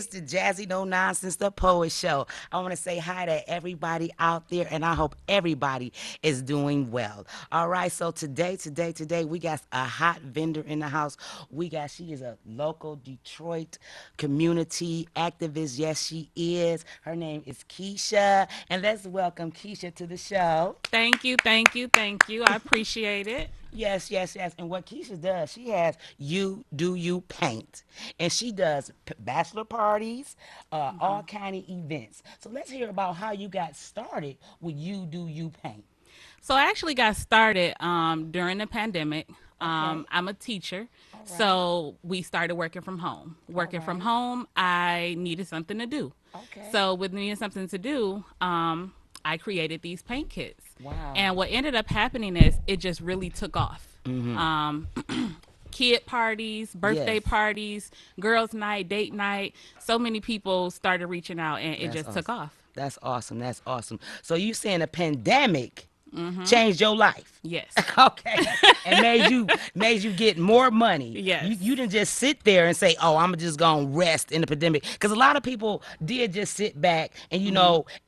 It's the Jazzy No Nonsense, the Poet Show. I want to say hi to everybody out there, and I hope everybody is doing well. All right, so today, we got a hot vendor in the house. She is a local Detroit community activist. Yes, she is. Her name is Keisha, and let's welcome Keisha to the show. Thank you, thank you, thank you. I appreciate it. Yes, yes, yes. And what Keisha does, she has You Do You Paint, and she does bachelor parties, all kind of events. So let's hear about how you got started with You Do You Paint. So I actually got started during the pandemic. Okay. I'm a teacher, All right. so we started working from home. All Working from right. home, I needed something to do. Okay. So with needing something to do, I created these paint kits. Wow. And what ended up happening is it just really took off. Mm-hmm. Kid parties, birthday Yes. parties, girls' night, date night. So many people started reaching out, and it That's just took awesome. off. That's awesome. That's awesome. So you saying a pandemic changed your life? Yes. Okay, and made you get more money. You Yes. didn't just sit there and say, "Oh, I'm just gonna rest in the pandemic," because a lot of people did just sit back and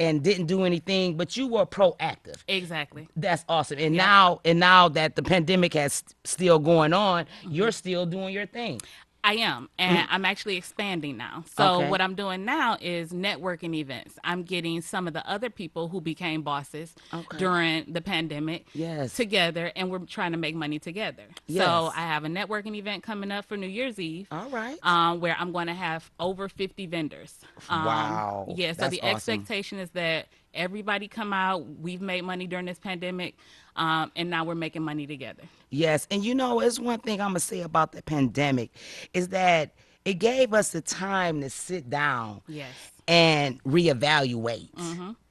and didn't do anything. But you were proactive. Exactly. That's awesome. And Yep. now that the pandemic has still going on, you're still doing your thing. I am, and I'm actually expanding now. So what Okay. I'm doing now is networking events. I'm getting some of the other people who became bosses Okay. during the pandemic Yes. together, and we're trying to make money together. So I Yes. have a networking event coming up for New Year's Eve, All right. where I'm going to have over 50 vendors. Wow. Yeah, so That's the awesome. expectation is that everybody come out. We've made money during this pandemic, and now we're making money together. Yes, and it's one thing I'm gonna say about the pandemic is that it gave us the time to sit down Yes. and reevaluate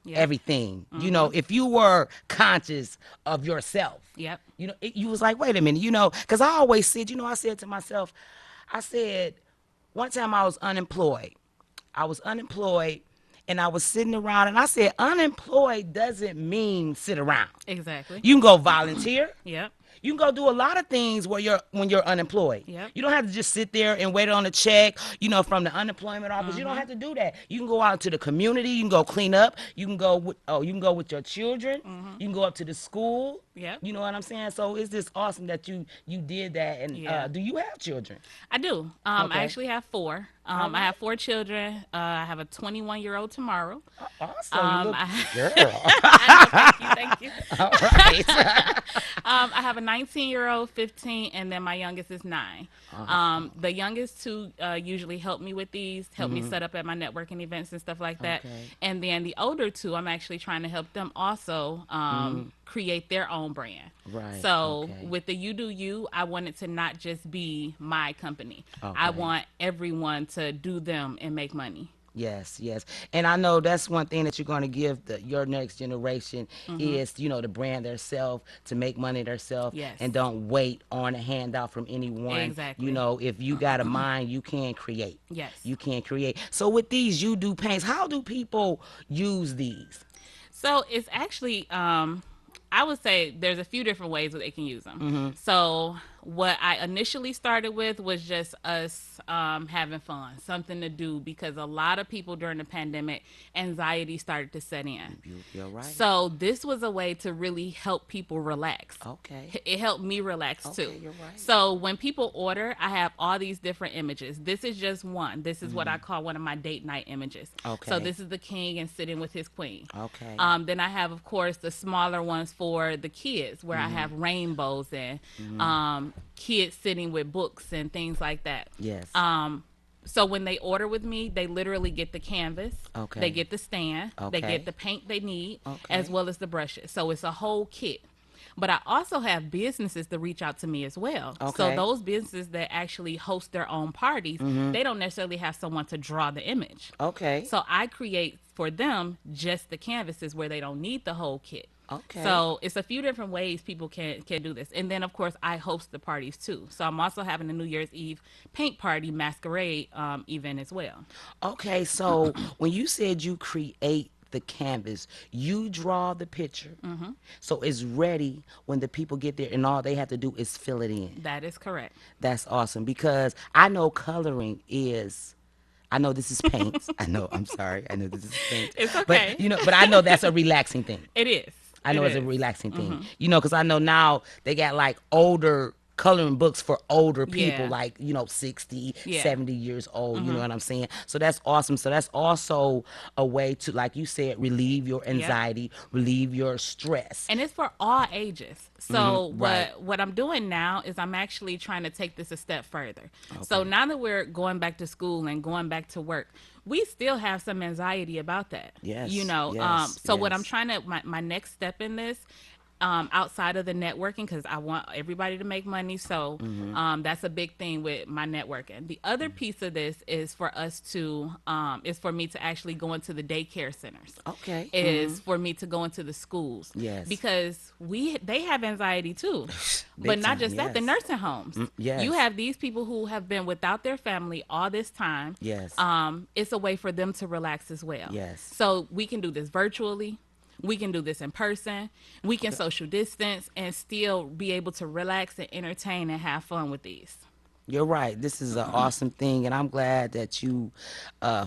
Yep. everything. If you were conscious of yourself, Yep. you was like, wait a minute, because I always said, I said to myself, I said, one time I was unemployed. I was unemployed and I was sitting around and I said, unemployed doesn't mean sit around. Exactly. You can go volunteer. Yep. You can go do a lot of things where when you're unemployed. Yep. You don't have to just sit there and wait on a check, from the unemployment office. You don't have to do that. You can go out to the community. You can go clean up. You can go with your children. You can go up to the school. Yep. You know what I'm saying? So it's just awesome that you did that. And Yeah. do you have children? I do. I Okay. actually have four. All I right. have four children. I have a 21-year-old tomorrow. Awesome. You look I, girl. I know. Thank you. Thank you. All right. I have a 19-year-old, 15, and then my youngest is 9. Awesome. The youngest two usually help me with these, help me set up at my networking events and stuff like that. Okay. And then the older two, I'm actually trying to help them also create their own brand. Right. So Okay. with the You Do You, I want it to not just be my company. I Okay. want everyone to do them and make money. Yes, yes. And I know that's one thing that you're going to give your next generation is, to brand themselves, to make money themselves, and Yes, don't wait on a handout from anyone. exactly. If you got a mind, you can create. Yes. You can create. So with these you do paints, how do people use these? So it's actually, I would say there's a few different ways that they can use them. So what I initially started with was just us having fun, something to do, because a lot of people during the pandemic, anxiety started to set in. You're right. So this was a way to really help people relax. Okay. It helped me relax Okay, too. you're right. So when people order, I have all these different images. This is just one. This is what I call one of my date night images. So Okay. this is the king and sitting with his queen. Okay. Then I have, of course, the smaller ones for the kids, where I have rainbows and kids sitting with books and things like that. Yes. So when they order with me, they literally get the canvas, they Okay. get the stand, they Okay. get the paint they need, as Okay. well as the brushes. So it's a whole kit. But I also have businesses that reach out to me as well. So Okay. those businesses that actually host their own parties, they don't necessarily have someone to draw the image. Okay. So I create for them just the canvases where they don't need the whole kit. Okay. So it's a few different ways people can do this. And then of course I host the parties too. So I'm also having a New Year's Eve paint party masquerade event as well. Okay, so when you said you create the canvas, you draw the picture. So it's ready when the people get there and all they have to do is fill it in. That is correct. That's awesome because I know coloring is I know this is paint. I know. I'm sorry. I know this is paint. It's But okay. but I know that's a relaxing thing. It is. I It know it's a is. relaxing thing. Because I know now they got like older coloring books for older people, Yeah. like, 60, Yeah. 70 years old. You know what I'm saying? So that's awesome. So that's also a way to, like you said, relieve your Yep. anxiety, relieve your stress. And it's for all ages. So Right. what I'm doing now is I'm actually trying to take this a step further. So Okay. now that we're going back to school and going back to work, we still have some anxiety about that. Yes. Yes. So what I'm Yes. trying to my next step in this, outside of the networking, because I want everybody to make money. So that's a big thing with my networking. The other piece of this is for us to is for me to actually go into the daycare centers, Okay. is for me to go into the schools, Yes. because they have anxiety too. But Big not time. just that, the Yes. nursing homes. You Yes. have these people who have been without their family all this time. Yes. It's a way for them to relax as well. Yes. So we can do this virtually. We can do this in person. We can Okay. social distance and still be able to relax and entertain and have fun with these. You're right. This is an awesome thing, and I'm glad that you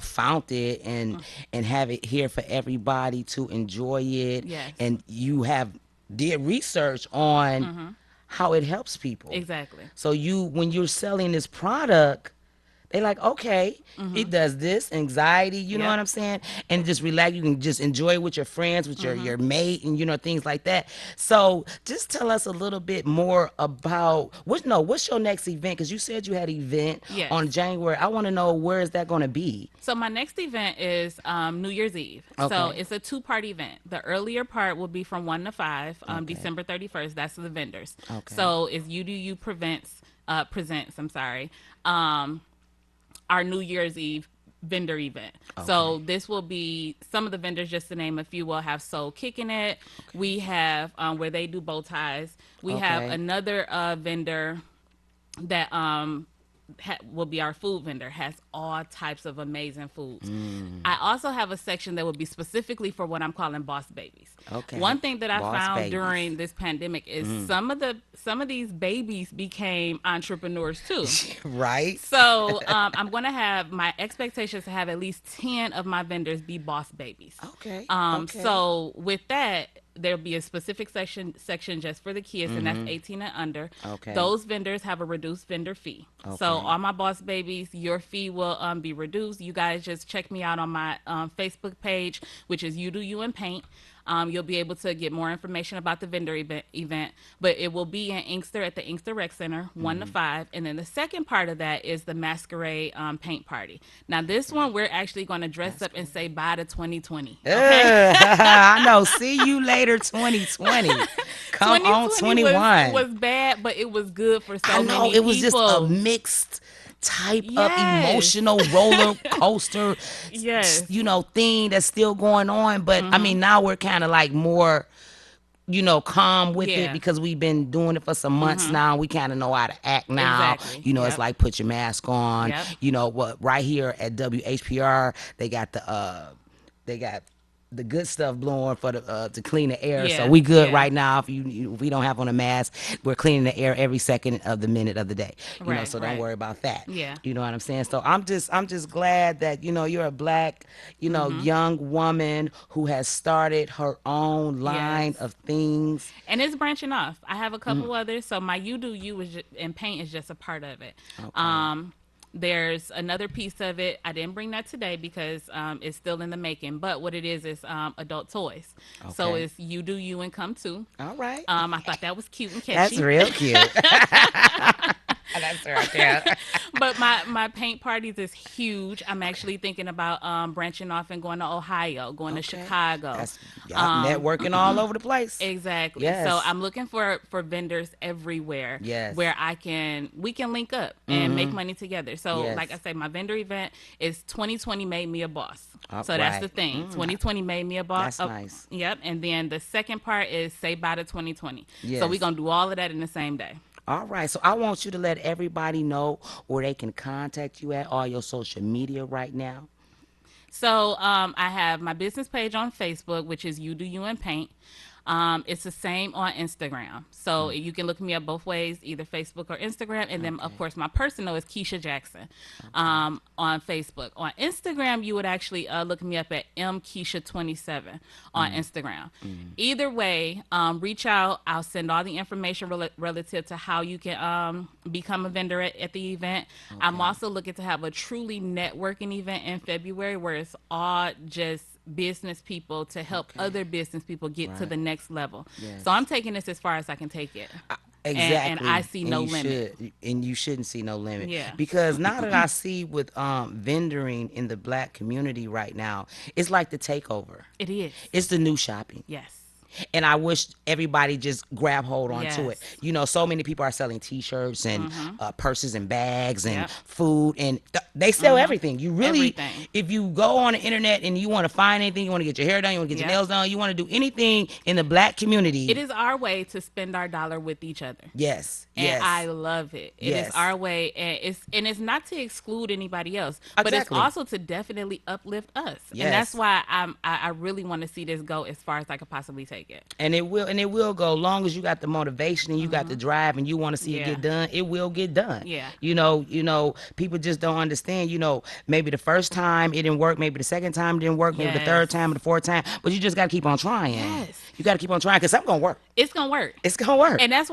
found it and have it here for everybody to enjoy it. Yes. And you have did research on how it helps people. Exactly. So when you're selling this product, they like, okay, it does this, anxiety, you know Yep. what I'm saying? And just relax. You can just enjoy it with your friends, with your mate, and things like that. So just tell us a little bit more about what's your next event? Because you said you had an event Yes. on January. I want to know, where is that going to be? So my next event is New Year's Eve. So Okay. it's a two-part event. The earlier part will be from 1 to 5, Okay. December 31st. That's the vendors. Okay. So it's You Do You presents. I'm sorry. Our New Year's Eve vendor event. So Okay. this will be some of the vendors, just to name a few. Will have Soul Kicking It. We have where they do bow ties. We have Okay. another vendor that will be our food vendor, has all types of amazing foods. I also have a section that will be specifically for what I'm calling boss babies. Okay. One thing that I Boss found babies. during this pandemic is some of these babies became entrepreneurs too. Right? So I'm going to have my expectations to have at least 10 of my vendors be boss babies. Okay. Okay. So with that, there'll be a specific section just for the kids, and that's 18 and under. Okay. Those vendors have a reduced vendor fee. So Okay. all my boss babies, your fee will be reduced. You guys just check me out on my Facebook page, which is You Do You and Paint. You'll be able to get more information about the vendor event, but it will be in Inkster at the Inkster Rec Center, 1 to 5. And then the second part of that is the masquerade paint party. Now, this one, we're actually going to dress up and say bye to 2020. Okay. I know. See you later, 2020. Come on, 2020 was 21. bad, but it was good for I so know, many it was just a people. mixed type of Yes. emotional roller coaster, Yes. thing that's still going on. But I mean, now we're kind of like more, calm with it, Yeah. because we've been doing it for some months now. We kind of know how to act now. Exactly. It's Yep. like, put your mask on. Yep. What, right here at WHPR, they got the good stuff blowing for the to clean the air. So Yeah. we good Yeah. right now. If we don't have on a mask, we're cleaning the air every second of the minute of the day. Right. So don't Right. worry about that. Yeah. You know what I'm saying? So I'm just glad that you're a black, young woman who has started her own line Yes. of things. And it's branching off. I have a couple others. So my You Do You and Paint is just a part of it. Okay. There's another piece of it. I didn't bring that today because it's still in the making. But what it is adult toys. So Okay. it's You Do You and Come Too. All right. I thought that was cute and That's catchy. real cute. That's right there. But my paint parties is huge. I'm actually thinking about branching off and going to Ohio, going to Okay. Chicago. That's y'all networking all over the place. Exactly. Yes. So I'm looking for vendors everywhere. Yes. Where we can link up and make money together. So Yes. like I say, my vendor event is 2020 made me a boss. All So that's the right. thing. 2020 made me a boss. That's nice. Yep. And then the second part is say bye to 2020. So Yes. we're gonna do all of that in the same day. All right. So I want you to let everybody know where they can contact you at, all your social media right now. So I have my business page on Facebook, which is You Do You and Paint. It's the same on Instagram. So Mm. you can look me up both ways, either Facebook or Instagram. And then, of Okay. course, my personal is Keisha Jackson Okay. on Facebook. On Instagram, you would actually look me up at mkeisha27 on Mm. Instagram. Mm. Either way, reach out. I'll send all the information relative to how you can become a vendor at the event. I'm Okay. also looking to have a truly networking event in February where it's all just business people to help Okay. other business people get to Right. the next level. So I'm Yes. taking this as far as I can take it. And I Exactly. see And no you limit. should, and you shouldn't see no limit, Yeah. because now that I see with vendoring in the black community right now, it's like the takeover. It is. It's the new shopping. Yes. And I wish everybody just grab hold onto it. Yes. You know, so many people are selling T-shirts and purses and bags and Yep. food, and they sell everything. You really, Everything. if you go on the internet and you want to find anything, you want to get your hair done, you want to get your Yep. nails done, you want to do anything in the black It community. is our way to spend our dollar with each other. Yes, And I yes, love it. It is yes, our way, and it's not to exclude anybody else, but it's exactly. also to definitely uplift us. And that's Yes. why I really want to see this go as far as I could possibly take it. And it will go, long as you got the motivation and you got the drive and you want to see it Yeah. get done. It will get done. Yeah. People just don't understand. Maybe the first time it didn't work, maybe the second time it didn't work, maybe the third Yes. time or the fourth time, but you just got to keep on trying. Yes. You got to keep on trying, because something's gonna work. It's gonna work. It's gonna work. And that's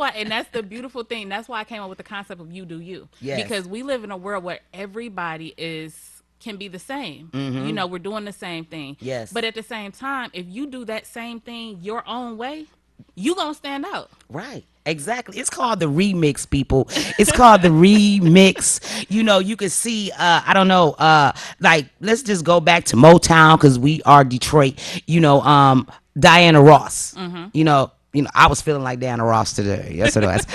the beautiful thing. That's why I came up with the concept of you do you. Yes. Because we live in a world where everybody is can be the same. We're doing the same thing. Yes. But at the same time, if you do that same thing your own way, you gonna stand out. Right. Exactly. It's called the remix, people. It's called the remix. You can see, I don't know, like, let's just go back to Motown, because we are Detroit. Diana Ross. I was feeling like Diana Ross today. Yes, it was.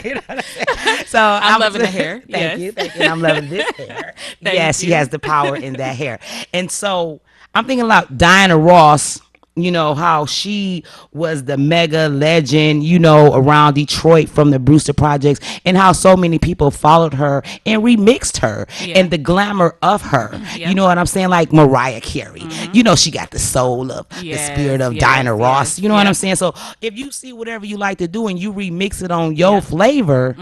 You know what I'm saying? So I'm I'm loving the hair. Thank Yes. you, thank you. And I'm loving this hair. Thank Yes, she you. has the power in that hair. And so I'm thinking about Diana Ross. How she was the mega legend, around Detroit from the Brewster Projects, and how so many people followed her and remixed her Yeah. and the glamour of her. You Yep. know what I'm saying? Like Mariah Carey. She got the soul of the spirit Yes, of yes, Diana Ross. yes. You know what I'm Yep. saying? So if you see whatever you like to do and you remix it on your flavor,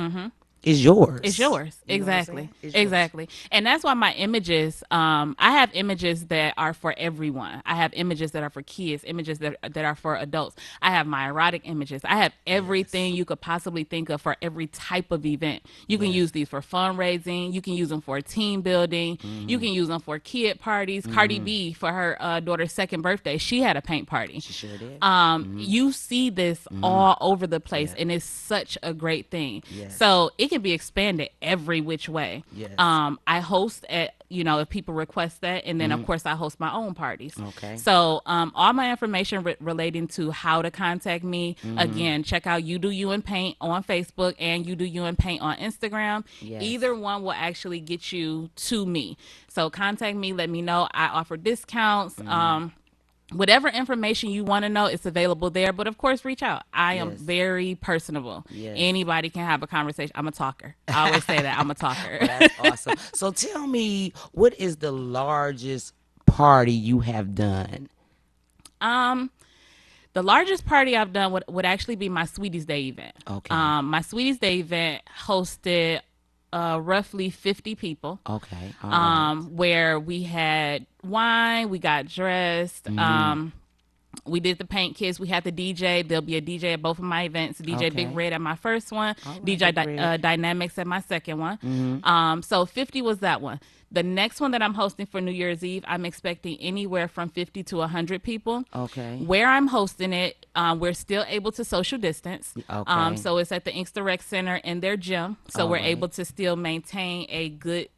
it's yours. It's yours. You know what I'm Exactly. saying? It's yours. Exactly. And that's why my images, I have images that are for everyone. I have images that are for kids, images that are for adults. I have my erotic images. I have everything Yes. you could possibly think of for every type of event. You can Yes. use these for fundraising. You can use them for team building. You can use them for kid parties. Cardi B, for her daughter's second birthday, she had a paint party. She sure did. You see this all over the place, Yeah. and it's such a great thing. Yes. So it can be expanded every which way. Yes. I host at if people request that, and then of course I host my own parties. Okay. So all my information relating to how to contact me, again, check out You Do You in Paint on Facebook and You Do You in Paint on Instagram. Yes. Either one will actually get you to me. So contact me, let me know. I offer discounts. Whatever information you want to know, it's available there. But of course, reach out. I am Yes. very personable. Yes. Anybody can have a conversation. I'm a talker. I always say that. I'm a talker. That's awesome. So tell me, what is the largest party you have done? The largest party I've done would actually be my Sweeties Day event. Okay. My Sweeties Day event hosted roughly 50 people. Okay. All right. Where we had wine, we got dressed. We did the paint kits. We had the DJ. There'll be a DJ at both of my events. DJ Big Okay. Red at my first one. All right, DJ Big Red. Dynamics at my second one. So 50 was that one. The next one that I'm hosting for New Year's Eve, I'm expecting anywhere from 50 to 100 people. Okay. Where I'm hosting it, we're still able to social distance. Okay. So it's at the Inkster Rec Center in their gym. So All we're right. able to still maintain a good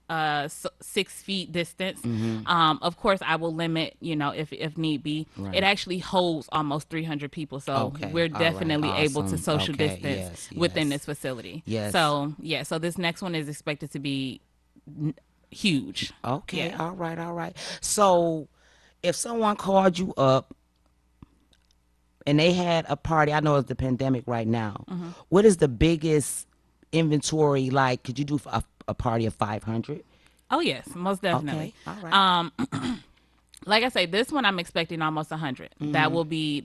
6 feet distance. Of course, I will limit, if need be. Right. It actually holds almost 300 people. So Okay. we're All right. definitely able to Awesome. social Okay. distance Yes. within Yes. this facility. Yes. So, yeah. So this next one is expected to be huge. Okay. Yeah. All right. All right. So if someone called you up and they had a party, I know it's the pandemic right now. What is the biggest inventory? Like, could you do a party of 500? Oh, yes, most definitely. Okay. All right. Like I say, this one I'm expecting almost 100. That will be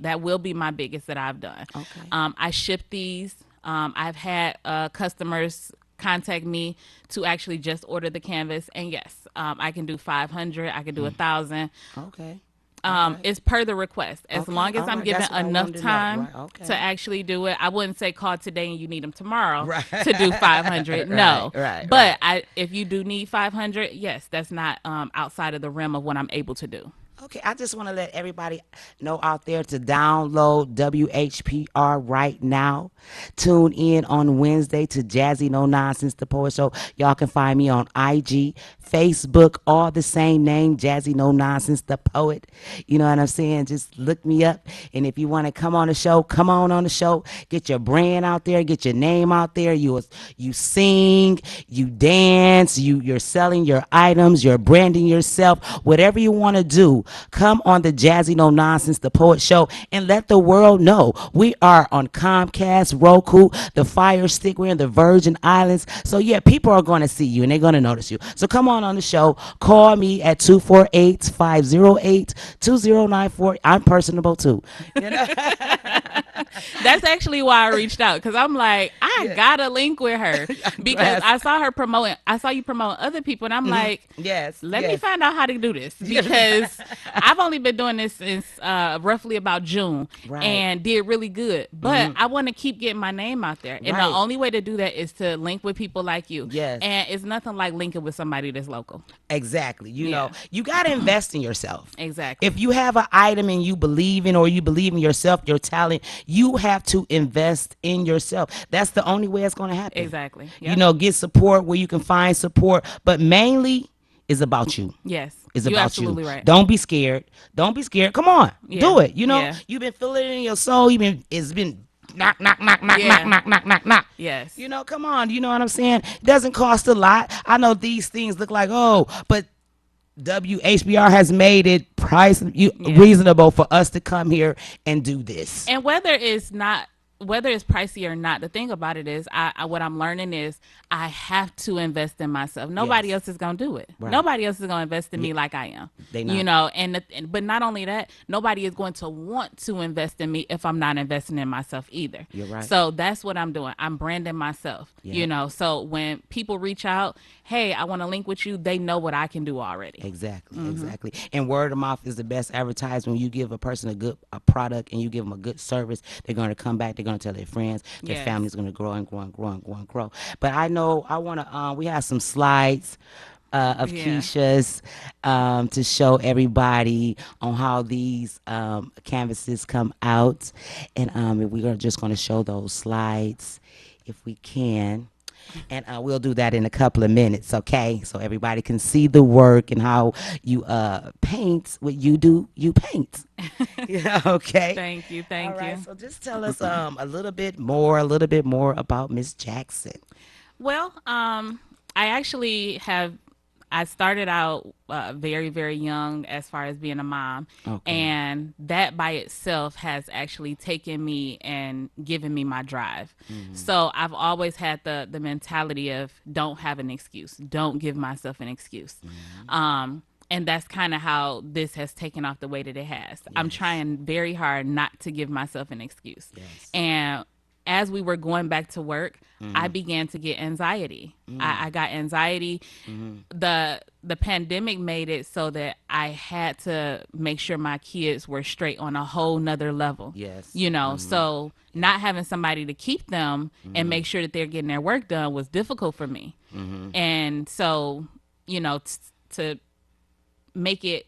my biggest that I've done. Okay. I ship these. I've had customers contact me to actually just order the canvas, and yes, I can do 500. I can do 1,000. Okay. All right. It's per the request. As Okay. long as All I'm right. given That's what I enough wanted to know. time Right. to Okay. actually do it, I wouldn't say call today and you need them tomorrow Right. to do 500. Right. No, Right. but Right. if you do need 500, yes, that's not outside of the realm of what I'm able to do. Okay, I just want to let everybody know out there to download WHPR right now. Tune in on Wednesday to Jazzy No Nonsense, the Poet Show. Y'all can find me on IG, Facebook, all the same name, Jazzy No Nonsense, the Poet. You know what I'm saying? Just look me up. And if you want to come on the show, come on the show. Get your brand out there, get your name out there. You sing, you dance, you're selling your items, you're branding yourself, whatever you want to do. Come on the Jazzy No Nonsense, the Poet Show, and let the world know we are on Comcast, Roku, the Fire Stick. We're in the Virgin Islands. So yeah, people are going to see you and they're going to notice you. So come on the show. Call me at 248-508-2094. I'm personable too. You know? That's actually why I reached out because I'm like, I Yeah. gotta link with her I'm because glad. I saw you promoting other people, and I'm like, Yes. let me Yes. find out how to do this Yes. because I've only been doing this since roughly about June Right. and did really good. But I want to keep getting my name out there, and the Right. only way to do that is to link with people like you. Yes. And it's nothing like linking with somebody that's local. Exactly. You know, Yeah, you got to invest in yourself. If exactly, you have an item and you believe in or you believe in yourself, your talent, you have to invest in yourself. That's the only way it's going to happen. exactly. You Yep. know, get support where you can find support, but mainly is about you. Yes, It's you're about you. absolutely right. Don't be scared. Don't be scared. Come on. Yeah, Do it. You know, yeah, you've been feeling it in your soul. It's been knock, knock, knock, knock, knock, yeah. knock, knock, knock, knock. Yes. You know, come on. You know what I'm saying? It doesn't cost a lot. I know these things look like, oh, but WHBR has made it Yeah. reasonable for us to come here and do this. And whether it's pricey or not, the thing about it is what I'm learning is I have to invest in myself. Nobody Yes. else is gonna do it. Right. Nobody else is gonna invest in Yeah, me like I am. they You not. know, but not only that, nobody is going to want to invest in me if I'm not investing in myself either. You're right. So that's what I'm doing. I'm branding myself. You Yep. know, so when people reach out, hey, I want to link with you, they know what I can do already. Exactly, exactly. And word of mouth is the best advertisement. When you give a person a product and you give them a good service, they're going to come back. They're going to tell their friends. Their Yes. family's going to grow and grow and grow and grow and grow. But I know I want to. We have some slides of Yeah. Keisha's to show everybody on how these canvases come out, and we're just going to show those slides if we can. And we'll do that in a couple of minutes, okay? So everybody can see the work and how you paint what you do. You paint, yeah, okay. Thank you. All Thank right. you. So just tell us a little bit more about Miss Jackson. Well, I actually have. I started out very, very young as far as being a mom, Okay. and that by itself has actually taken me and given me my drive. So I've always had the mentality of don't have an excuse, don't give myself an excuse. And that's kind of how this has taken off the way that it has. I'm Yes. trying very hard not to give myself an excuse. Yes. And as we were going back to work, I began to get anxiety. I got anxiety. The pandemic made it so that I had to make sure my kids were straight on a whole nother level. Yes. You know, so not having somebody to keep them and make sure that they're getting their work done was difficult for me. And so, you know, to make it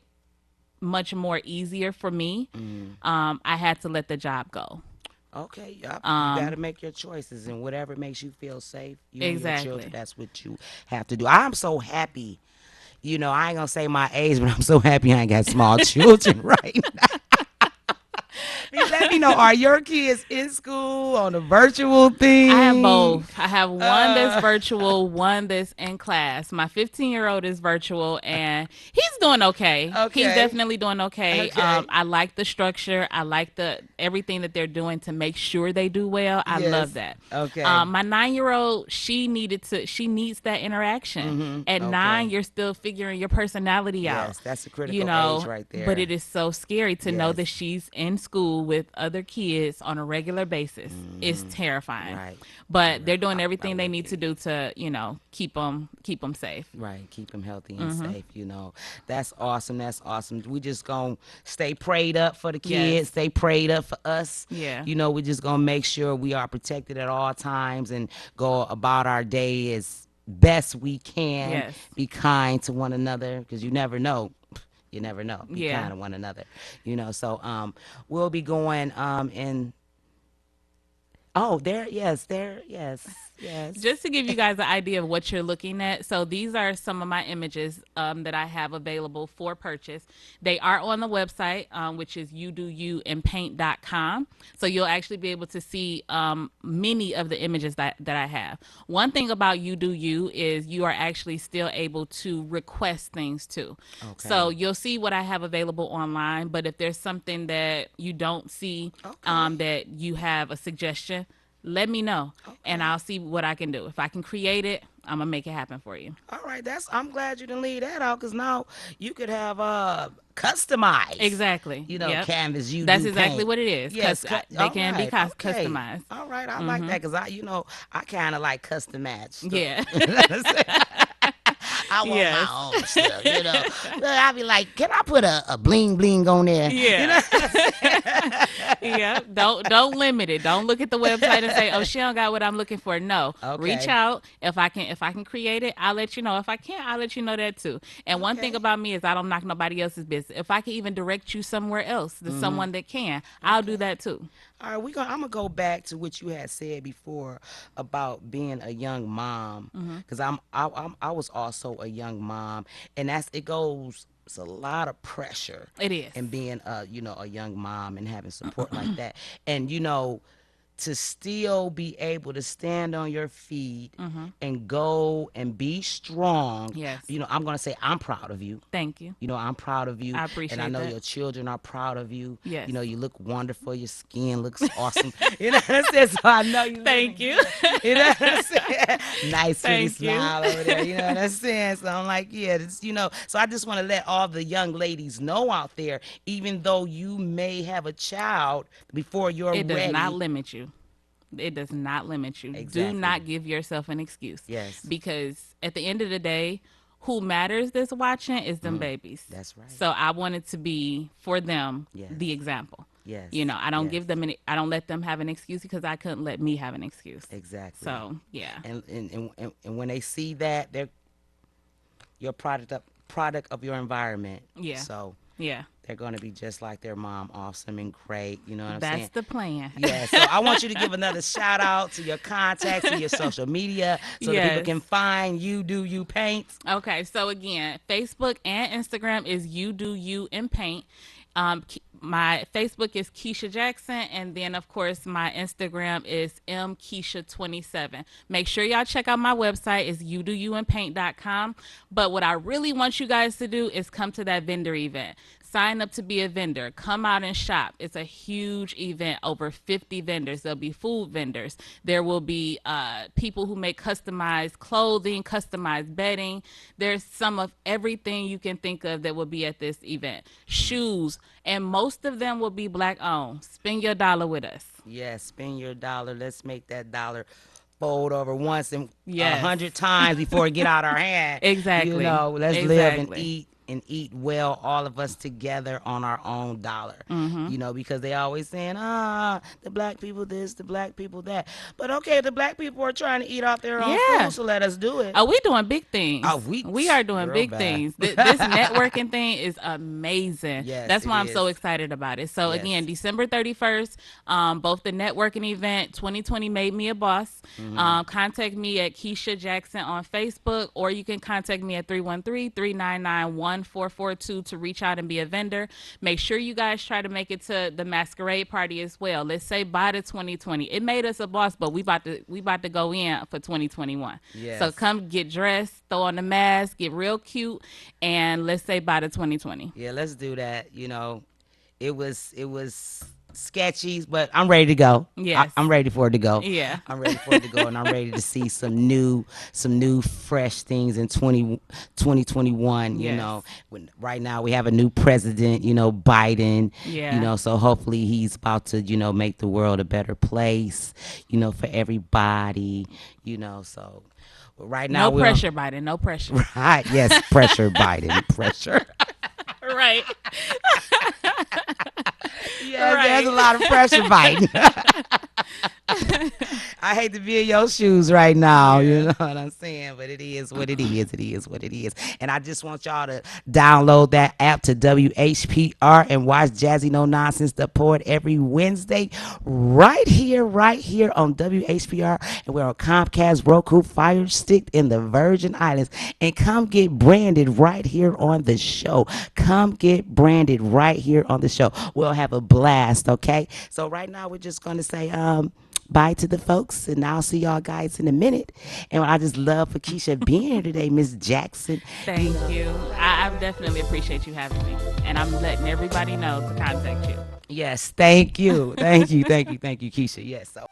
much more easier for me, I had to let the job go. Okay. Yep. You got to make your choices, and whatever makes you feel safe, you and your children, Exactly. that's what you have to do. I'm so happy. You know, I ain't gonna say my age, but I'm so happy I ain't got small children right now. Let me know. Are your kids in school on a virtual I have thing? both. I have one that's Uh, virtual, one that's in class. My 15-year-old is virtual, and he's doing okay. He's okay. definitely doing okay. Okay. I like the structure. I like the everything that they're doing to make sure they do well. I love Yes. that. Okay. My 9-year-old, she needs that interaction. At Okay. 9, you're still figuring your personality out, Yes, that's a critical age right but it there. is so scary to know that Yes. she's in school with other kids on a regular basis. It's terrifying, Right. but they're doing I everything they would need to be. do to keep them safe. Right, keep them healthy and safe. That's awesome. That's awesome. We just gonna stay prayed up for the kids. Yes. Stay prayed up for us. Yeah. We just gonna make sure we are protected at all times and go about our day as best we can. Yes. Be kind to one another because you never know. You never know. Be Yeah. kind to one another. So we'll be going in. Oh, there. Yes, there. Yes, yes. Just to give you guys an idea of what you're looking at, so these are some of my images that I have available for purchase. They are on the website, which is youdoyouandpaint.com. So you'll actually be able to see many of the images that I have. One thing about You Do You is you are actually still able to request things too. So Okay. you'll see what I have available online, but if there's something that you don't see Okay. that you have a suggestion, let me know and Okay. I'll see what I can do. If I can create it, I'm gonna make it happen for you. All right, I'm glad you didn't leave that out because now you could have customized, Exactly. Yep. canvas you That's do exactly paint. what it is. Yes, They all can be right, okay, customized. all right. I like that because I kind of like custom match stuff. Yeah. You know what I'm saying? I want Yes. my own stuff. I'll be like, can I put a bling bling on there? You Yeah. know what I'm saying? Yeah. Don't limit it. Don't look at the website and say, "Oh, she don't got what I'm looking for." No. Reach Okay, out. If I can create it, I'll let you know. If I can't, I'll let you know that too. And one thing okay, about me is I don't knock nobody else's business. If I can even direct you somewhere else to someone that can, I'll do okay. that too. All right, I'm gonna go back to what you had said before about being a young mom, because I was also a young mom, and it goes. It's a lot of pressure It is. in being a young mom and having support like that, and to still be able to stand on your feet and go and be strong. Yes. I'm gonna say I'm proud of you. Thank you. I'm proud of you, I and I appreciate know that. your children are proud of you. Yes. You look wonderful. Your skin looks awesome. You know what I'm saying? So I know you Thank looking you. good. You know what I'm saying? Nice, pretty Thank you. smile over there. You know what I'm saying? So I'm like, yeah, So I just want to let all the young ladies know out there, even though you may have a child before you're It does not ready. limit you. It does not limit you. Do Exactly. not give yourself an excuse. Yes. Because at the end of the day, who matters that's watching is them babies. That's right. So I wanted to be for them Yes. the example. Yes. I don't Yes. give them I don't let them have an excuse because I couldn't let me have an excuse. Exactly. So yeah. And when they see that, they're your product of your environment. Yeah. So Yeah. they're going to be just like their mom, awesome and great. You know what I'm That's saying? the plan. Yeah, so I want you to give another shout out to your contacts and your social media so that people Yes. can find You Do You Paint. Okay, so again, Facebook and Instagram is You Do You and Paint. My Facebook is Keisha Jackson, and then of course my Instagram is mkeisha27. Make sure y'all check out my website is youdoyouandpaint.com. But what I really want you guys to do is come to that vendor event. Sign up to be a vendor. Come out and shop. It's a huge event, over 50 vendors. There'll be food vendors. There will be people who make customized clothing, customized bedding. There's some of everything you can think of that will be at this event. Shoes, and most of them will be black owned. Spend your dollar with us. Yes, spend your dollar. Let's make that dollar fold over once and a Yes. 100 times before it get out our hand. Exactly. Let's live Exactly. and eat well, all of us together on our own dollar. Because they always saying, the black people this, the black people that. But okay, the black people are trying to eat off their own food, Yeah. so let us do it. Oh, we doing big things. Oh, We are doing girl, big bye. things. This networking thing is amazing. Yes, That's it why I'm so is. excited about it. So Yes. again, December 31st, both the networking event, 2020 Made Me a Boss. Contact me at Keisha Jackson on Facebook, or you can contact me at 313-399-1000. 1442 to reach out and be a vendor. Make sure you guys try to make it to the masquerade party as well. Let's say by the 2020. It made us a boss, but we about to go in for 2021. So Yes. come get dressed, throw on the mask, get real cute, and let's say by the 2020. Yeah, let's do that. It was sketchy, but I'm ready to go. Yes. I'm ready for it to go. Yeah. I'm ready for it to go, and I'm ready to see some new fresh things in 2021. Yes. Right now we have a new president. Biden. Yeah. So hopefully he's about to make the world a better place. For everybody. So right now No we're on. pressure, Biden. No pressure. Right. Yes, pressure, Biden. Pressure. Right. Yes, there's a Right. lot of pressure, Biden. I hate to be in your shoes right now. You Yeah. know what I'm saying? But it is what it is. It is what it is. And I just want y'all to download that app to WHPR and watch Jazzy No Nonsense, the poet, every Wednesday right here on WHPR. And we're on Comcast, Roku, Fire Stick in the Virgin Islands. And come get branded right here on the show. Come get branded right here on the show. We'll have a blast, okay? So right now we're just going to say, bye to the folks, and I'll see y'all guys in a minute. And I just love for Keisha being here today, Miss Jackson. Thank you. I definitely appreciate you having me. And I'm letting everybody know to contact you. Yes, thank you, thank you, thank you, thank you, Keisha. Yes, so.